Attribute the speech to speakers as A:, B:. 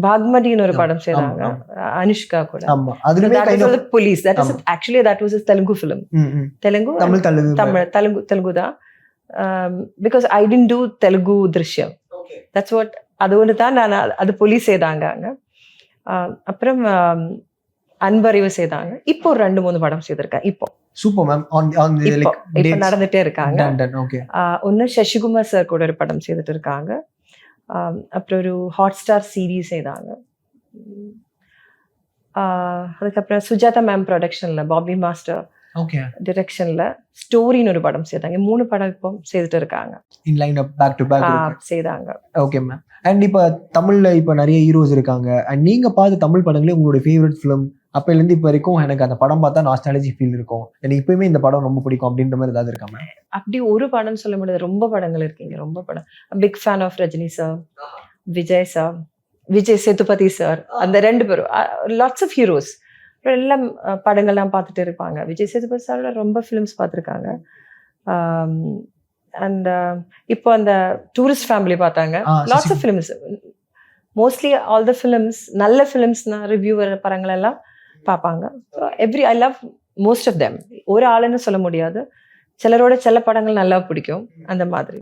A: பாக்மதின்னு ஒரு படம் செய்தாங்க அனுஷ்கா கூட.
B: ஆமா அதுலயே kind of
A: police that is actually that was a Telugu film. Telugu Telugu தான். Because I didn't do Telugu Drishyam. That's what அது ஒன்று தான் நான் அது போலீஸ் செய்தாங்க. அப்புறம் அன்பறிவு செய்தாங்க. இப்போ 2-3 படம் செய்திருக்கேன். இப்போ
B: சூப்பர் மேம்.
A: இப்போ நடந்துட்டே இருக்காங்க. ஒன்று சசிகுமார் சார் கூட ஒரு படம் செய்துட்டு இருக்காங்க. அப்புறம் ஒரு ஹாட் ஸ்டார் சீரீஸ் செய்தாங்க. அதுக்கப்புறம் சுஜாதா மேம் ப்ரொடக்ஷன்ல பாபி மாஸ்டர் டிரெக்ஷன்ல ஸ்டோரின்னு ஒரு படம் செய்தாங்க. 3 படம் இப்போ செய்துட்டு இருக்காங்க.
B: In line up back to back
A: செய்தாங்க.
B: Okay ma'am. அண்ட் இப்போ தமிழ்ல இப்போ நிறைய ஹீரோஸ் இருக்காங்க. அண்ட் நீங்க பார்த்த தமிழ் படங்களே உங்களுடைய ஃபேவரட் ஃபிலிம் அப்போலேருந்து இப்போ வரைக்கும் எனக்கு அந்த படம் பார்த்தா நாஸ்டாலஜி ஃபீல் இருக்கும், எனக்கு இப்பயுமே இந்த படம் ரொம்ப பிடிக்கும் அப்படின்ற மாதிரி ஏதாவது இருக்கா மேம்?
A: அப்படி ஒரு படம் சொல்ல முடியாது, ரொம்ப படங்கள் இருக்கீங்க. ரொம்ப படம். Big fan of Rajini sir, Vijay sir, Vijay Sethupathi sir, அந்த 2 பேரும் லாட்ஸ் ஆஃப் ஹீரோஸ் எல்லாம் படங்கள்லாம் பார்த்துட்டு இருப்பாங்க. விஜய் சேதுபதி சாரோட ரொம்ப ஃபிலிம்ஸ் பார்த்துருக்காங்க. அண்ட் இப்போ அந்த டூரிஸ்ட் ஃபேமிலி பார்த்தாங்க. Lots of films, mostly all the films நல்ல ஃபிலிம்ஸ்னா ரிவ்யூ வர படங்கள் எல்லாம் பார்ப்பாங்க. I love most of them. ஒரு ஆளுன்னு சொல்ல முடியாது, சிலரோட சில படங்கள் நல்லா பிடிக்கும் அந்த மாதிரி.